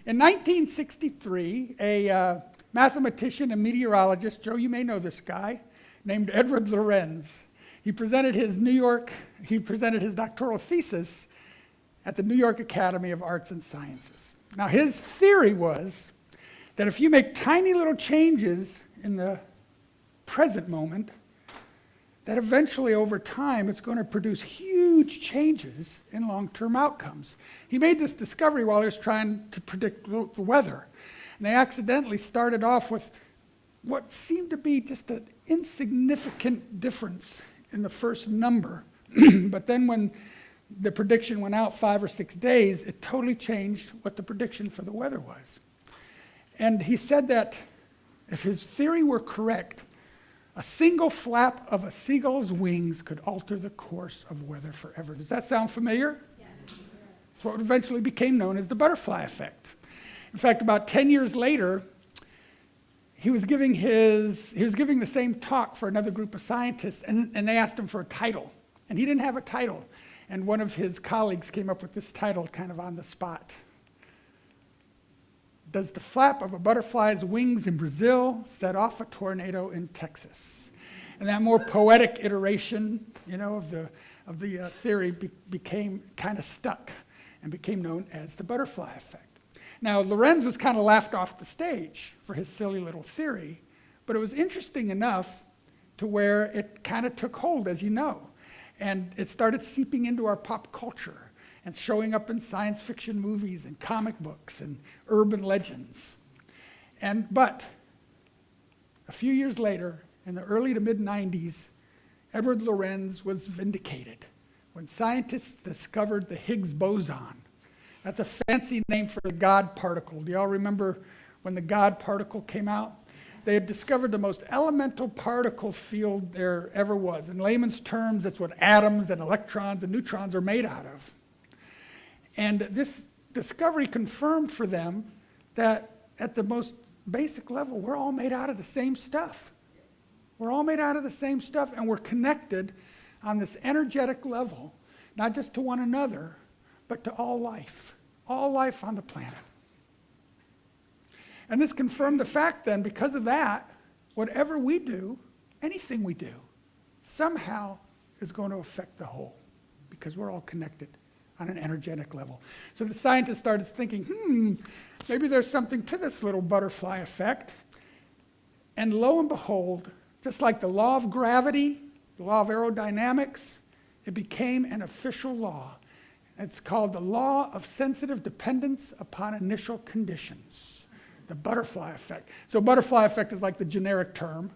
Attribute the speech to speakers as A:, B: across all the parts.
A: In 1963, a mathematician and meteorologist, Joe, you may know this guy, named Edward Lorenz, he presented his doctoral thesis at the New York Academy of Arts and Sciences. Now, his theory was that if you make tiny little changes in the present moment, that eventually over time it's going to produce huge changes in long-term outcomes. He made this discovery while he was trying to predict the weather. And they accidentally started off with what seemed to be just an insignificant difference in the first number. But then when the prediction went out 5 or 6 days, it totally changed what the prediction for the weather was. And he said that if his theory were correct, a single flap of a seagull's wings could alter the course of weather forever. Does that sound familiar? Yes. It's what eventually became known as the butterfly effect. In fact, about 10 years later, he was giving the same talk for another group of scientists, and they asked him for a title. And he didn't have a title. And one of his colleagues came up with this title kind of on the spot. Does the flap of a butterfly's wings in Brazil set off a tornado in Texas? And that more poetic iteration, of the theory became kind of stuck and became known as the butterfly effect. Now, Lorenz was kind of laughed off the stage for his silly little theory, but it was interesting enough to where it kind of took hold, as you know, and it started seeping into our pop culture and showing up in science fiction movies and comic books and urban legends. But a few years later, in the early to mid-90s, Edward Lorenz was vindicated when scientists discovered the Higgs boson. That's a fancy name for the God particle. Do y'all remember when the God particle came out? They had discovered the most elemental particle field there ever was. In layman's terms, that's what atoms and electrons and neutrons are made out of. And this discovery confirmed for them that at the most basic level, we're all made out of the same stuff. We're all made out of the same stuff, and we're connected on this energetic level, not just to one another, but to all life on the planet. And this confirmed the fact then, because of that, whatever we do, anything we do, somehow is going to affect the whole, because we're all connected on an energetic level. So the scientists started thinking, maybe there's something to this little butterfly effect. And lo and behold, just like the law of gravity, the law of aerodynamics, it became an official law. It's called the law of sensitive dependence upon initial conditions, the butterfly effect. So butterfly effect is like the generic term.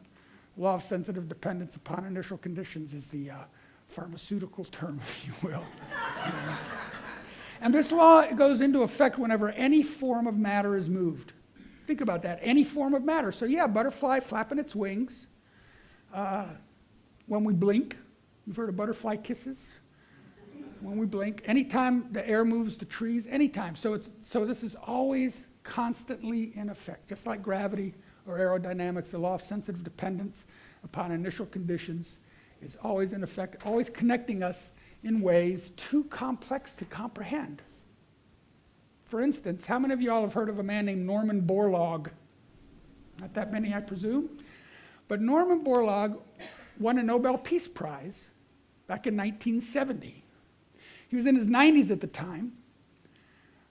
A: Law of sensitive dependence upon initial conditions is the pharmaceutical term, if you will. And this law goes into effect whenever any form of matter is moved. Think about that, any form of matter. So yeah, butterfly flapping its wings. When we blink, you've heard of butterfly kisses? When we blink, anytime the air moves the trees, anytime. So this is always constantly in effect, just like gravity or aerodynamics, the law of sensitive dependence upon initial conditions is always in effect, always connecting us in ways too complex to comprehend. For instance, how many of you all have heard of a man named Norman Borlaug? Not that many, I presume. But Norman Borlaug won a Nobel Peace Prize back in 1970. He was in his 90s at the time,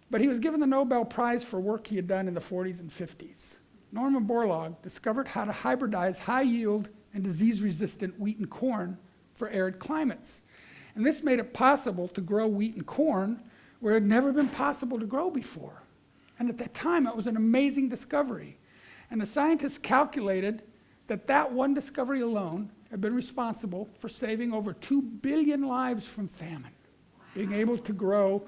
A: but he was given the Nobel Prize for work he had done in the 40s and 50s. Norman Borlaug discovered how to hybridize high-yield and disease-resistant wheat and corn for arid climates. And this made it possible to grow wheat and corn where it had never been possible to grow before. And at that time, it was an amazing discovery. And the scientists calculated that that one discovery alone had been responsible for saving over 2 billion lives from famine, being able to grow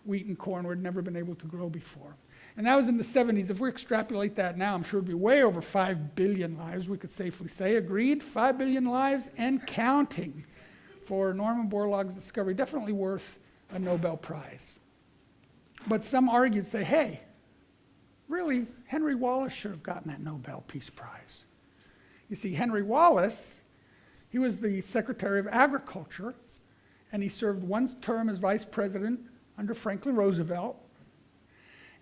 A: wheat and corn where it had never been able to grow before. And that was in the 70s. If we extrapolate that now, I'm sure it'd be way over 5 billion lives, we could safely say. Agreed? 5 billion lives and counting for Norman Borlaug's discovery. Definitely worth a Nobel Prize. But some argued, say, hey, really, Henry Wallace should have gotten that Nobel Peace Prize. You see, Henry Wallace, he was the Secretary of Agriculture, and he served one term as vice president under Franklin Roosevelt.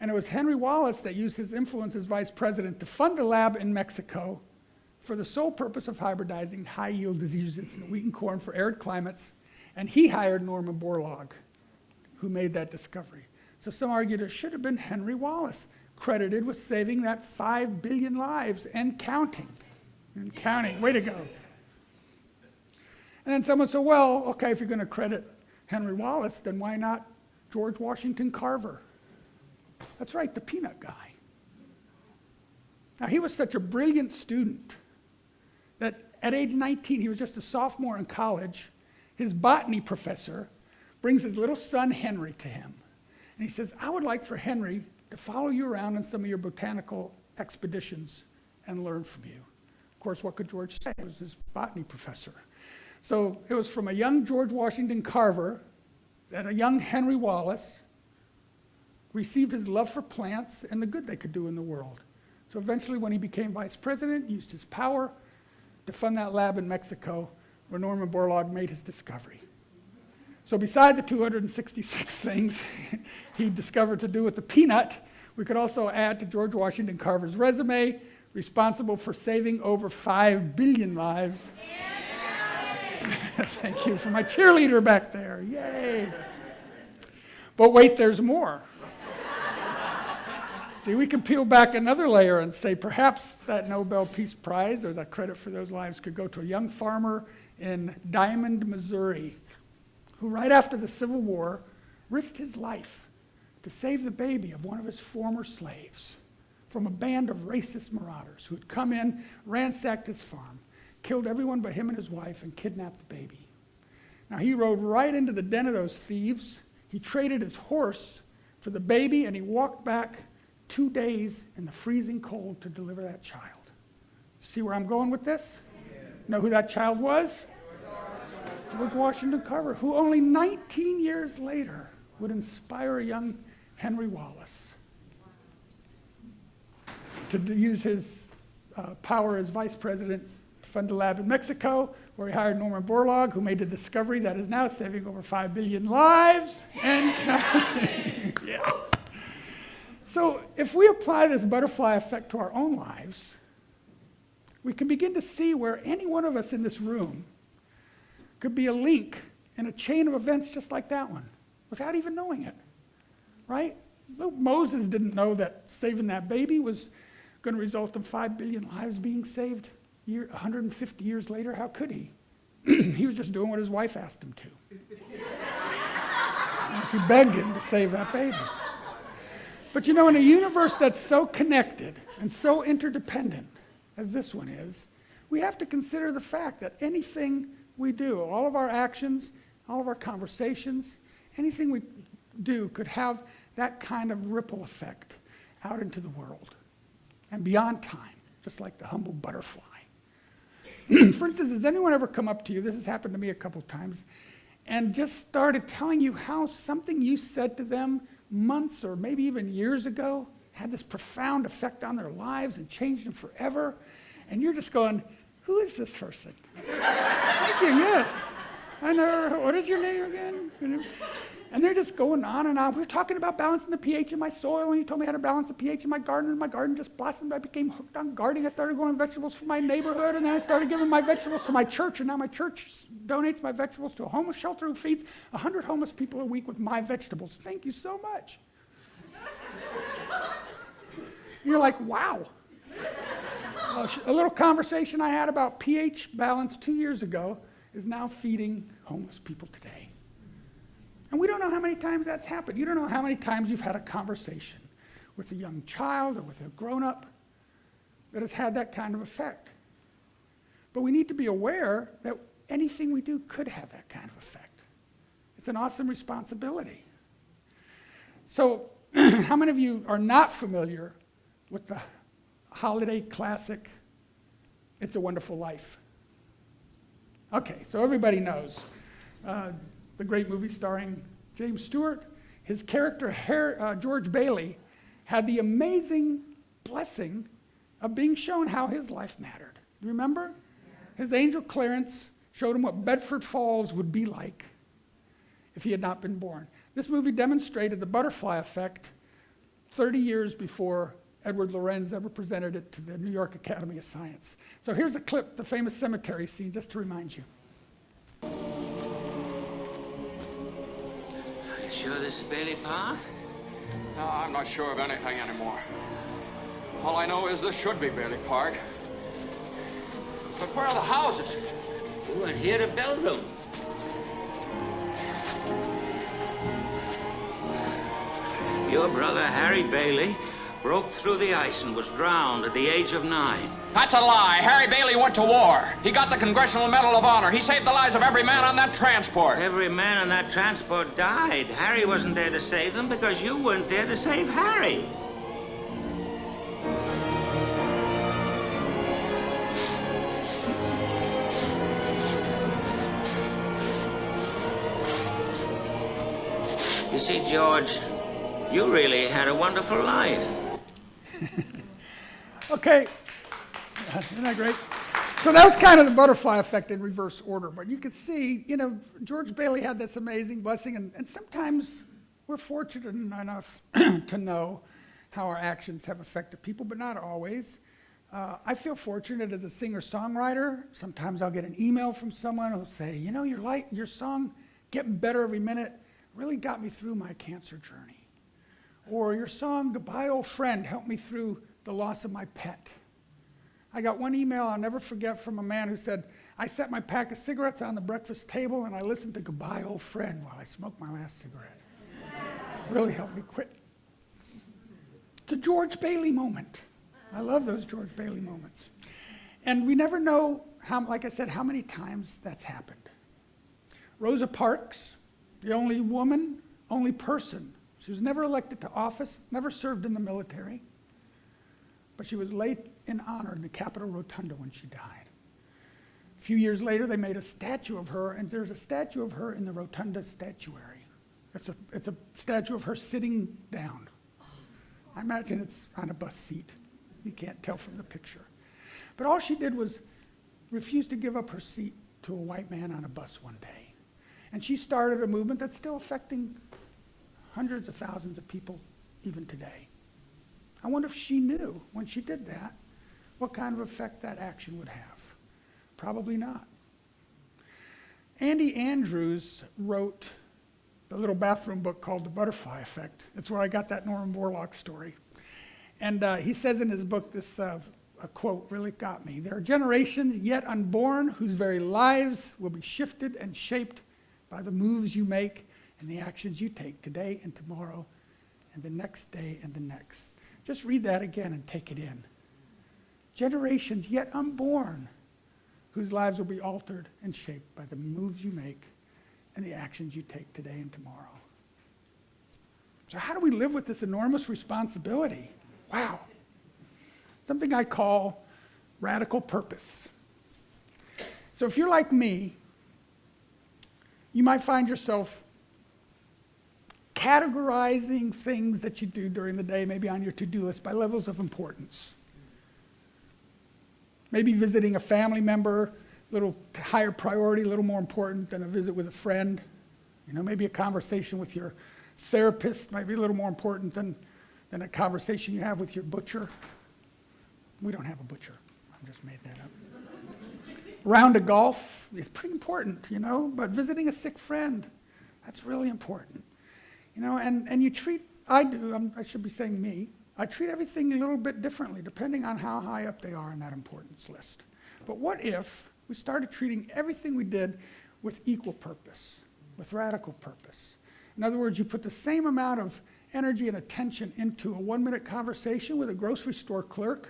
A: And it was Henry Wallace that used his influence as vice president to fund a lab in Mexico for the sole purpose of hybridizing high-yield diseases in wheat and corn for arid climates. And he hired Norman Borlaug, who made that discovery. So some argued it should have been Henry Wallace, credited with saving that 5 billion lives and counting. And counting, way to go. And then someone said, well, okay, if you're going to credit Henry Wallace, then why not George Washington Carver? That's right, the peanut guy. Now, he was such a brilliant student that at age 19, he was just a sophomore in college. His botany professor brings his little son Henry to him. And he says, I would like for Henry to follow you around on some of your botanical expeditions and learn from you. Of course, what could George say? It was his botany professor. So it was from a young George Washington Carver that a young Henry Wallace received his love for plants and the good they could do in the world. So eventually, when he became vice president, he used his power to fund that lab in Mexico where Norman Borlaug made his discovery. So beside the 266 things he discovered to do with the peanut, we could also add to George Washington Carver's resume, responsible for saving over 5 billion lives. Thank you for my cheerleader back there. Yay. But wait, there's more. See, we can peel back another layer and say perhaps that Nobel Peace Prize or that credit for those lives could go to a young farmer in Diamond, Missouri, who right after the Civil War risked his life to save the baby of one of his former slaves from a band of racist marauders who had come in, ransacked his farm, killed everyone but him and his wife, and kidnapped the baby. Now, he rode right into the den of those thieves. He traded his horse for the baby, and he walked back 2 days in the freezing cold to deliver that child. See where I'm going with this? Yeah. Know who that child was? George Washington Carver, who only 19 years later would inspire a young Henry Wallace to use his power as vice president to fund a lab in Mexico, where he hired Norman Borlaug, who made the discovery that is now saving over 5 billion lives. And yeah. So if we apply this butterfly effect to our own lives, we can begin to see where any one of us in this room could be a link in a chain of events just like that one, without even knowing it, right? Moses didn't know that saving that baby was going to result in 5 billion lives being saved 150 years later. How could he? He was just doing what his wife asked him to. She begged him to save that baby. But you know, in a universe that's so connected and so interdependent as this one is, we have to consider the fact that anything we do, all of our actions, all of our conversations, anything we do could have that kind of ripple effect out into the world and beyond time, just like the humble butterfly. For instance, has anyone ever come up to you, this has happened to me a couple times, and just started telling you how something you said to them months or maybe even years ago had this profound effect on their lives and changed them forever, and you're just going, who is this person? Thank you, yes. I know, what is your name again? And they're just going on and on. We were talking about balancing the pH in my soil, and you told me how to balance the pH in my garden, and my garden just blossomed. I became hooked on gardening. I started growing vegetables for my neighborhood, and then I started giving my vegetables to my church, and now my church donates my vegetables to a homeless shelter who feeds 100 homeless people a week with my vegetables. Thank you so much. You're like, wow. A little conversation I had about pH balance 2 years ago is now feeding homeless people today. And we don't know how many times that's happened. You don't know how many times you've had a conversation with a young child or with a grown-up that has had that kind of effect. But we need to be aware that anything we do could have that kind of effect. It's an awesome responsibility. So, how many of you are not familiar with the holiday classic, It's a Wonderful Life? Okay, so everybody knows. The great movie starring James Stewart. His character, George Bailey, had the amazing blessing of being shown how his life mattered. You remember? Yeah. His angel Clarence showed him what Bedford Falls would be like if he had not been born. This movie demonstrated the butterfly effect 30 years before Edward Lorenz ever presented it to the New York Academy of Science. So here's a clip, the famous cemetery scene, just to remind you.
B: Are you sure this is Bailey Park?
C: No, I'm not sure of anything anymore. All I know is this should be Bailey Park. But where are the houses?
B: We weren't here to build them. Your brother, Harry Bailey, broke through the ice and was drowned at the age of 9.
C: That's a lie. Harry Bailey went to war. He got the Congressional Medal of Honor. He saved the lives of every man on that transport.
B: Every man on that transport died. Harry wasn't there to save them because you weren't there to save Harry. You see, George, you really had a wonderful life.
A: Okay, isn't that great? So that was kind of the butterfly effect in reverse order. But you could see, George Bailey had this amazing blessing, and sometimes we're fortunate enough to know how our actions have affected people, but not always. I feel fortunate as a singer-songwriter. Sometimes I'll get an email from someone who'll say, your song, getting better every minute, really got me through my cancer journey. Or your song, Goodbye Old Friend, helped me through the loss of my pet. I got one email I'll never forget from a man who said, I set my pack of cigarettes on the breakfast table and I listened to Goodbye Old Friend while I smoked my last cigarette. Really helped me quit. It's a George Bailey moment. I love those George Bailey moments. And we never know, like I said, how many times that's happened. Rosa Parks, the only woman, only person. She was never elected to office, never served in the military, but she was laid in honor in the Capitol Rotunda when she died. A few years later, they made a statue of her, and there's a statue of her in the Rotunda statuary. It's a statue of her sitting down. I imagine it's on a bus seat. You can't tell from the picture. But all she did was refuse to give up her seat to a white man on a bus one day. And she started a movement that's still affecting hundreds of thousands of people even today. I wonder if she knew when she did that what kind of effect that action would have. Probably not. Andy Andrews wrote the little bathroom book called The Butterfly Effect. That's where I got that Norman Borlaug story. And he says in his book, this a quote really got me. There are generations yet unborn whose very lives will be shifted and shaped by the moves you make and the actions you take today and tomorrow and the next day and the next. Just read that again and take it in. Generations yet unborn whose lives will be altered and shaped by the moves you make and the actions you take today and tomorrow. So how do we live with this enormous responsibility? Wow. Something I call radical purpose. So if you're like me, you might find yourself categorizing things that you do during the day, maybe on your to-do list, by levels of importance. Maybe visiting a family member, a little higher priority, a little more important than a visit with a friend. Maybe a conversation with your therapist might be a little more important than a conversation you have with your butcher. We don't have a butcher. I just made that up. Round of golf is pretty important, but visiting a sick friend, that's really important. And you treat, I should be saying me, I treat everything a little bit differently depending on how high up they are in that importance list. But what if we started treating everything we did with equal purpose, with radical purpose? In other words, you put the same amount of energy and attention into a 1-minute conversation with a grocery store clerk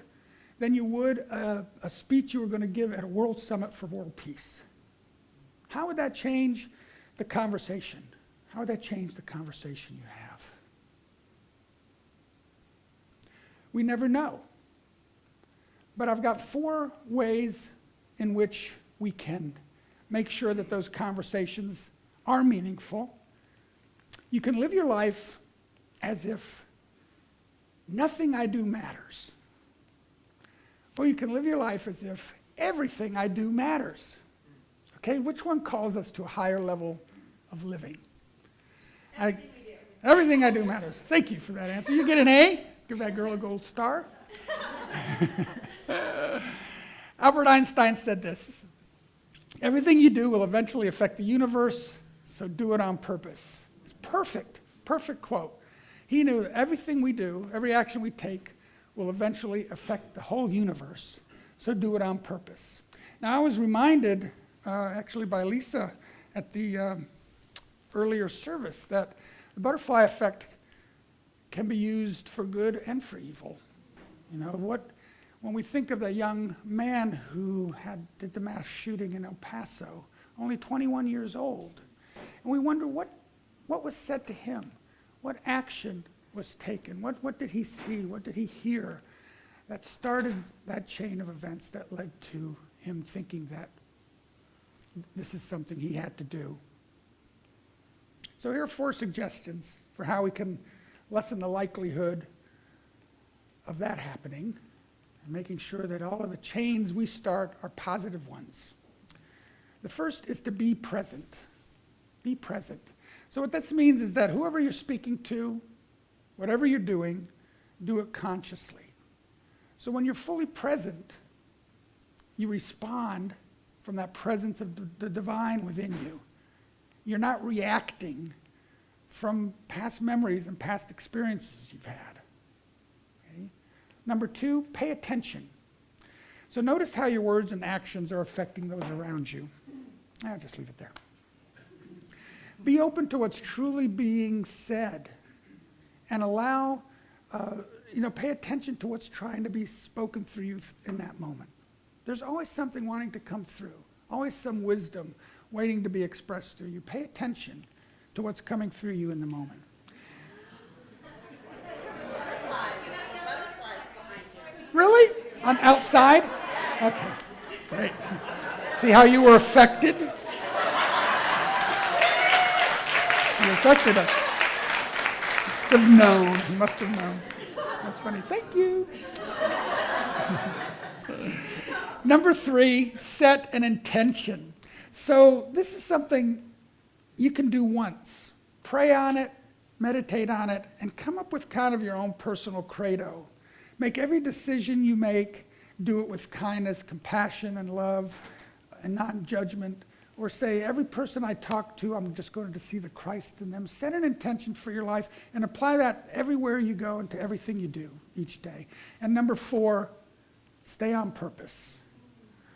A: than you would a speech you were going to give at a World Summit for World Peace. How would that change the conversation? How would that change the conversation you have? We never know. But I've got 4 ways in which we can make sure that those conversations are meaningful. You can live your life as if nothing I do matters. Or you can live your life as if everything I do matters. Okay, which one calls us to a higher level of living? Everything I do matters. Thank you for that answer. You get an A. Give that girl a gold star. Albert Einstein said this: everything you do will eventually affect the universe, so do it on purpose. It's perfect, perfect quote. He knew that everything we do, every action we take, will eventually affect the whole universe, so do it on purpose. Now, I was reminded, actually by Lisa at the earlier service, that the butterfly effect can be used for good and for evil. You know, when we think of the young man who did the mass shooting in El Paso, only 21 years old, and we wonder what was said to him, what action was taken, what did he see, what did he hear that started that chain of events that led to him thinking that this is something he had to do. So here are 4 suggestions for how we can lessen the likelihood of that happening, and making sure that all of the chains we start are positive ones. The first is to be present. Be present. So what this means is that whoever you're speaking to, whatever you're doing, do it consciously. So when you're fully present, you respond from that presence of the divine within you. You're not reacting from past memories and past experiences you've had. Okay? Number 2, pay attention. So notice how your words and actions are affecting those around you. I'll just leave it there. Be open to what's truly being said, and allow, pay attention to what's trying to be spoken through you in that moment. There's always something wanting to come through, always some wisdom waiting to be expressed through you. Pay attention to what's coming through you in the moment. Really? On outside? Okay, great. See how you were affected? You affected us. Must have known. He must have known. That's funny. Thank you. Number 3, set an intention. So this is something you can do once. Pray on it, meditate on it, and come up with kind of your own personal credo. Make every decision you make, do it with kindness, compassion, and love, and non-judgment. Or say, every person I talk to, I'm just going to see the Christ in them. Set an intention for your life and apply that everywhere you go and to everything you do each day. And number 4, stay on purpose.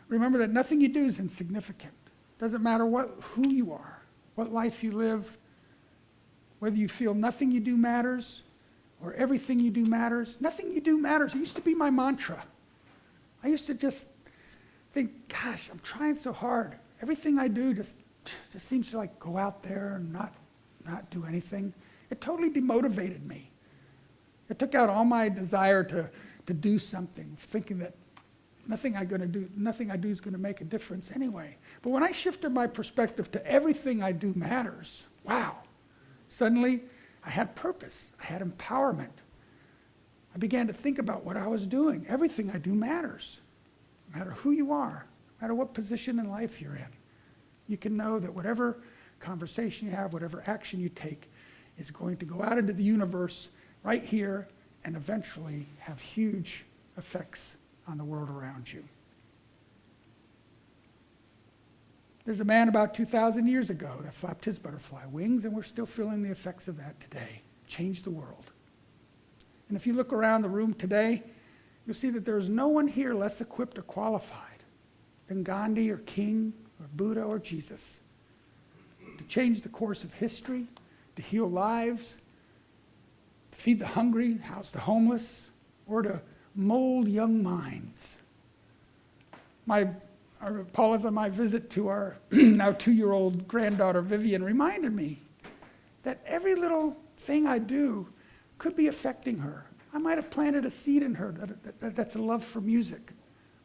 A: Remember that nothing you do is insignificant. Doesn't matter who you are, what life you live, whether you feel nothing you do matters or everything you do matters. Nothing you do matters. It used to be my mantra. I used to just think, gosh, I'm trying so hard. Everything I do just seems to go out there and not do anything. It totally demotivated me. It took out all my desire to do something, thinking that nothing I do is going to make a difference anyway. But when I shifted my perspective to everything I do matters, wow, suddenly I had purpose. I had empowerment. I began to think about what I was doing. Everything I do matters, no matter who you are. No matter what position in life you're in, you can know that whatever conversation you have, whatever action you take, is going to go out into the universe right here and eventually have huge effects on the world around you. There's a man about 2,000 years ago that flapped his butterfly wings, and we're still feeling the effects of that today. Changed the world. And if you look around the room today, you'll see that there's no one here less equipped or qualified than Gandhi or King or Buddha or Jesus to change the course of history, to heal lives, to feed the hungry, house the homeless, or to mold young minds. Paula's on my visit to our now 2-year-old granddaughter Vivian reminded me that every little thing I do could be affecting her. I might have planted a seed in her that's a love for music.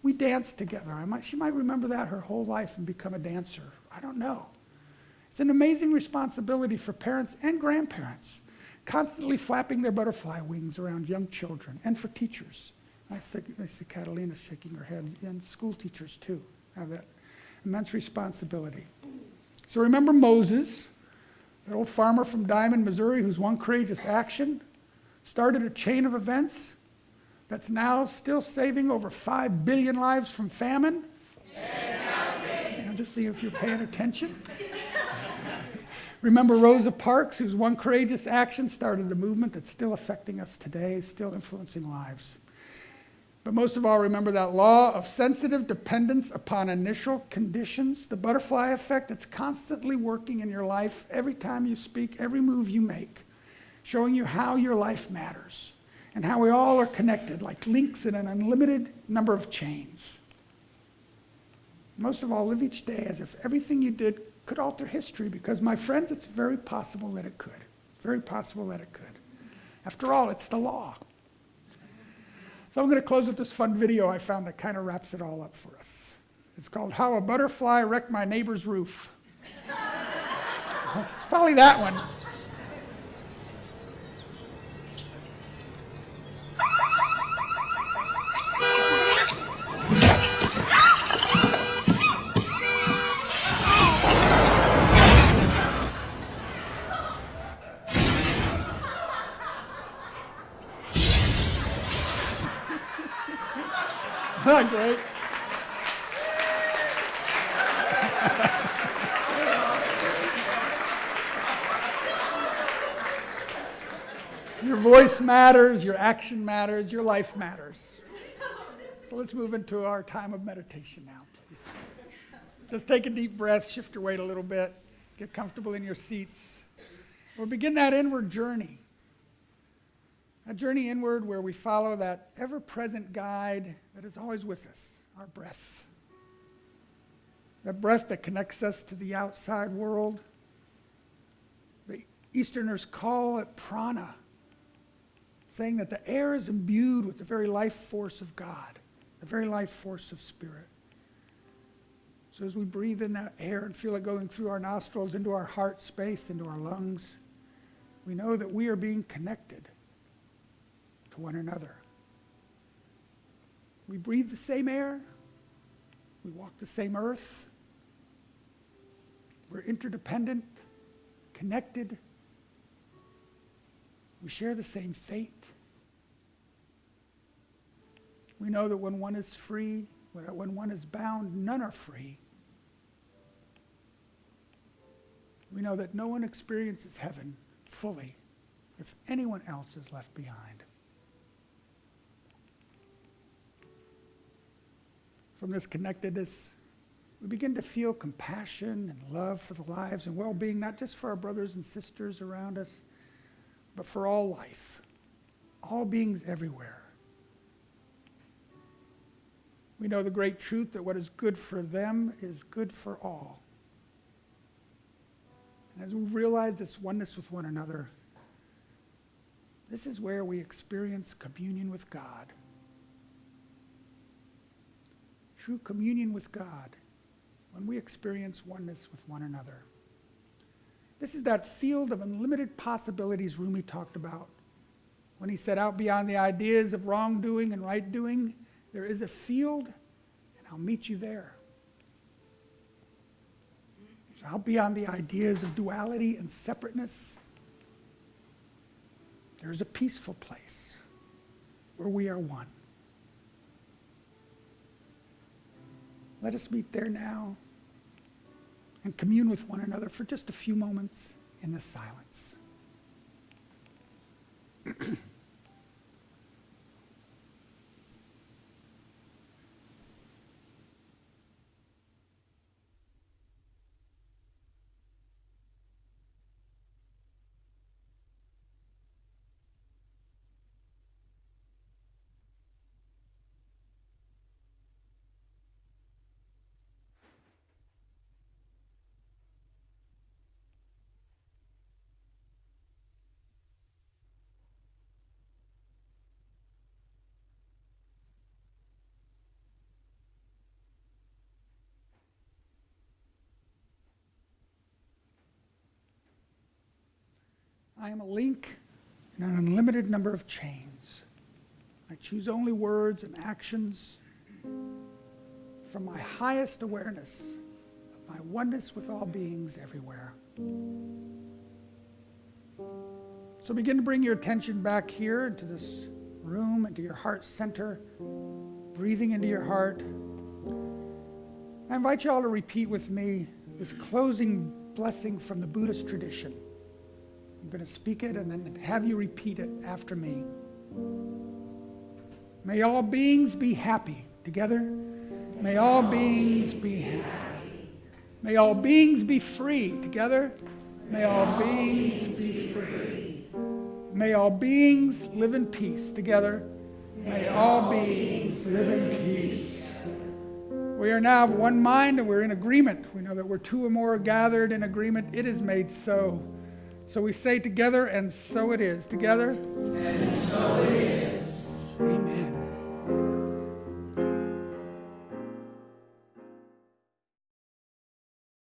A: We danced together. She might remember that her whole life and become a dancer. I don't know. It's an amazing responsibility for parents and grandparents, constantly flapping their butterfly wings around young children, and for teachers. I see Catalina shaking her head, and school teachers too have that immense responsibility. So remember Moses, An old farmer from Diamond, Missouri, whose one courageous action started a chain of events that's now still saving over 5 billion lives from famine. Just see if you're paying attention. Remember Rosa Parks, whose one courageous action started a movement that's still affecting us today, still influencing lives. But most of all, remember that law of sensitive dependence upon initial conditions, the butterfly effect that's constantly working in your life every time you speak, every move you make, showing you how your life matters and how we all are connected like links in an unlimited number of chains. Most of all, live each day as if everything you did could alter history, because, my friends, it's very possible that it could. Very possible that it could. After all, it's the law. So I'm going to close with this fun video I found that kind of wraps it all up for us. It's called How a Butterfly Wrecked My Neighbor's Roof. It's probably that one. Great. Your voice matters, your action matters, your life matters. So let's move into our time of meditation now, please. Just take a deep breath, shift your weight a little bit, get comfortable in your seats. We'll begin that inward journey. A journey inward where we follow that ever-present guide that is always with us, our breath. That breath that connects us to the outside world. The Easterners call it prana, saying that the air is imbued with the very life force of God, the very life force of Spirit. So as we breathe in that air and feel it going through our nostrils, into our heart space, into our lungs, we know that we are being connected to one another. We breathe the same air. We walk the same earth. We're interdependent, connected. We share the same fate. We know that when one is free, when one is bound, none are free. We know that no one experiences heaven fully if anyone else is left behind. From this connectedness, we begin to feel compassion and love for the lives and well-being, not just for our brothers and sisters around us, but for all life, all beings everywhere. We know the great truth that what is good for them is good for all. And as we realize this oneness with one another, this is where we experience communion with God. True communion with God, when we experience oneness with one another. This is that field of unlimited possibilities Rumi talked about. When he said, out beyond the ideas of wrongdoing and right doing, there is a field, and I'll meet you there. So out beyond the ideas of duality and separateness, there is a peaceful place where we are one. Let us meet there now and commune with one another for just a few moments in this silence. I am a link in an unlimited number of chains. I choose only words and actions from my highest awareness of my oneness with all beings everywhere. So begin to bring your attention back here into this room, into your heart center, breathing into your heart. I invite you all to repeat with me this closing blessing from the Buddhist tradition. I'm going to speak it and then have you repeat it after me. May all beings be happy. Together. May all beings be happy. May all beings be free. Together. May all beings be free. May all beings live in peace. Together. May all beings live in peace. We are now of one mind and we're in agreement. We know that where two or more are gathered in agreement, it is made so. So we say together, and so it is. Together. And so it is.